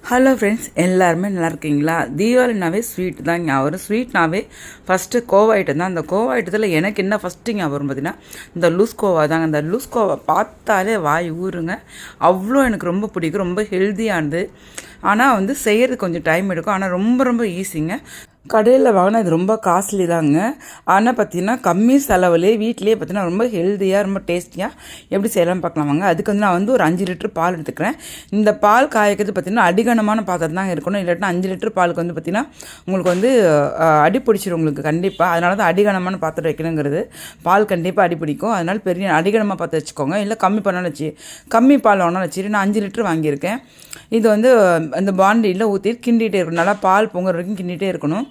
Hello friends, எல்லாருமே நல்லா இருக்கீங்களா? தீபாவளினாவே ஸ்வீட் தான் ஞாபகம் வரும். ஸ்வீட்னாவே ஃபஸ்ட்டு கோவா ஐட்டம் தான். அந்த கோவா ஐட்டத்தில் எனக்கு என்ன ஃபஸ்ட்டு ஞாபகம் வரும் பார்த்தீங்கன்னா, இந்த லூஸ் கோவா தாங்க. அந்த லூஸ் கோவா பார்த்தாலே வாய் ஊறுங்க. அவ்வளோ எனக்கு ரொம்ப பிடிக்கும். ரொம்ப ஹெல்த்தியானது. ஆனால் செய்கிறது கொஞ்சம் டைம் எடுக்கும். ஆனால் ரொம்ப ரொம்ப ஈஸிங்க. கடையில் வாங்கினா இது ரொம்ப காஸ்ட்லி தாங்க. ஆனால் பார்த்தீங்கன்னா கம்மி செலவுலேயே வீட்லேயே பார்த்தீங்கன்னா ரொம்ப ஹெல்த்தியாக ரொம்ப டேஸ்டியாக எப்படி செய்யலாம்னு பார்க்கலாம் வாங்க. அதுக்கு நான் ஒரு 5 லிட்டர் பால் எடுத்துக்கிறேன். இந்த பால் காய்க்கிறது பார்த்தீங்கன்னா அடிகனமான பாத்திரம் தான் இருக்கணும். இல்லாட்டினா 5 லிட்டர் பாலுக்கு பார்த்தீங்கன்னா உங்களுக்கு அடி பிடிச்சிடும் உங்களுக்கு கண்டிப்பாக. அதனால தான் அடிகனமான பாத்திரம் வைக்கணுங்கிறது. பால் கண்டிப்பாக அடி பிடிக்கும். அதனால் பெரிய அடிகனமாக பார்த்து வச்சுக்கோங்க. இல்லை கம்மி பண்ணாலும் கம்மி பால் வாங்கினாலும் வச்சு நான் 5 லிட்டர் வாங்கியிருக்கேன். இது அந்த பாண்டியில் ஊற்றி கிண்டிகிட்டே இருக்கணும். நல்லா பால் பொங்குற வரைக்கும் கிண்டிகிட்டே இருக்கணும்.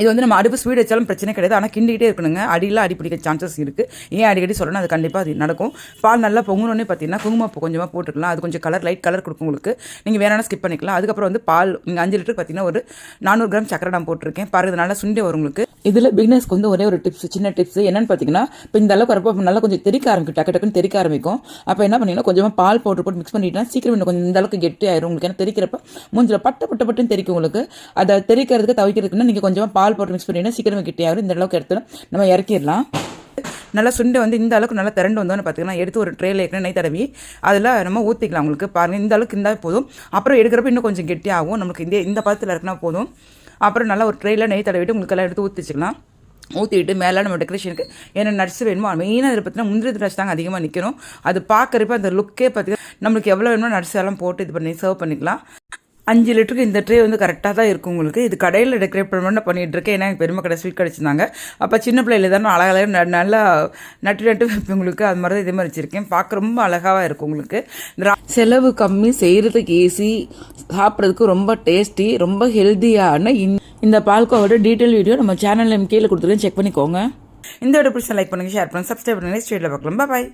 இது நம்ம அடுப்பு ஸ்பீட் வச்சாலும் பிரச்சனை கிடையாது. ஆனால் கிண்டிகிட்டே இருக்கணுங்க. அடியில் அடி பிடிக்க சான்சஸ் இருக்குது. ஏன் அடிக்கடி சொல்லணும், அது கண்டிப்பாக அது நடக்கும். பால் நல்லா பொங்கணுன்னே பார்த்தீங்கன்னா குங்குமப்பூ கொஞ்சமாக போட்டுக்கலாம். அது கொஞ்சம் லைட் கலர் கொடுக்கும் உங்களுக்கு. நீங்கள் வேணாலும் ஸ்கிப் பண்ணிக்கலாம். அதுக்கப்புறம் பால் நீங்கள் 5 லிட்டருக்கு பார்த்தீங்கன்னா ஒரு 400 கிராம் சக்கரை நான் போட்டிருக்கேன். பாருங்க, இது நல்லா சுண்டி வரும் உங்களுக்கு. இதில் பிகினர்ஸ்க்கு ஒரே ஒரு டிப்ஸ், சின்ன டிப்ஸ் என்னென்னு பார்த்தீங்கன்னா, இப்போ இந்த அளவுக்கு வரப்போ நல்லா கொஞ்சம் தெறிக்க ஆரம்பிக்கும். டக்குன்னு தெறிக்க ஆரம்பிக்கும். அப்போ என்ன பண்ணிங்கன்னா கொஞ்சமாக பால் போட்டு மிக்ஸ் பண்ணிட்டா சீக்கிரம் இன்னும் கொஞ்சம் இந்த அளவுக்கு கெட்டி ஆயிரும் உங்களுக்கு. ஏன்னா தெறிக்கிறப்ப மூஞ்சில் பட்டுன்னு தெறிக்கும் உங்களுக்கு. அதை தெறிக்கிறதுக்கு தவிக்கிறதுக்குன்னா நீங்கள் கொஞ்சமாக பால் போட்டு மிக்ஸ் பண்ணிட்டா சீக்கிரமே கெட்டியாகும். இந்த அளவுக்கு எடுத்து நம்ம இறக்கிடலாம். நல்லா சுண்டை இந்த அளவுக்கு நல்லா திரண்டு வந்தோன்னு பார்த்தீங்கன்னா எடுத்து ஒரு ட்ரேல ஏற்கனவே நெய் தடவி அதில் நம்ம ஊற்றிக்கலாம். உங்களுக்கு பாருங்கள், இந்த அளவுக்கு இருந்தால் போதும். அப்புறம் எடுக்கிறப்ப இன்னும் கொஞ்சம் கெட்டியாகும். நமக்கு இந்த பதத்தில் இருக்குன்னா போதும். அப்புறம் நல்லா ஒரு ட்ரேயில் நெய் தடவிட்டு உங்களுக்கு எல்லாம் எடுத்து ஊற்றிச்சிக்கலாம். ஊற்றிட்டு மேலே நம்ம டெக்கரேஷனுக்கு என்ன நட்ஸ் வேணுமோ மெயினாக இதில் பார்த்தீங்கன்னா முந்திரி திராட்சை தாங்க அதிகமாக நிற்கணும். அது பார்க்குறப்ப அந்த லுக்கே பார்த்தீங்கன்னா நம்மளுக்கு எவ்வளோ வேணுமோ நட்ஸ் எல்லாம் போட்டு இது பண்ணி சர்வ் பண்ணிக்கலாம். 5 லிட்டருக்கு இந்த ட்ரே கரெக்டாக தான் இருக்கும் உங்களுக்கு. இது கடையில் டெக்கரேட் பண்ண பண்ணிகிட்டு இருக்கேன். ஏன்னா எனக்கு பெருமை கடை ஸ்வீட் கிடச்சிருந்தாங்க. அப்போ சின்ன பிள்ளையில தானே அழகாக நல்லா நட்டு உங்களுக்கு அது மாதிரி தான் இதே மாதிரி வச்சுருக்கேன். பார்க்க ரொம்ப அழகாக இருக்கும் உங்களுக்கு. செலவு கம்மி, செய்கிறதுக்கு ஈஸி, சாப்பிட்றதுக்கு ரொம்ப டேஸ்டி, ரொம்ப ஹெல்த்தியான இந்த பால்கோவோட டீட்டெயில் வீடியோ நம்ம சேனலில் கீழே கொடுத்துருக்கேன், செக் பண்ணிக்கோங்க. இந்த வீடியோ பிடிச்சா லைக் பண்ணுங்கள், ஷேர் பண்ணுங்கள், சப்ஸ்கிரைப் பண்ணுங்கள். ஸ்ட்ரீட்டில் பார்க்கலாம். பாய்.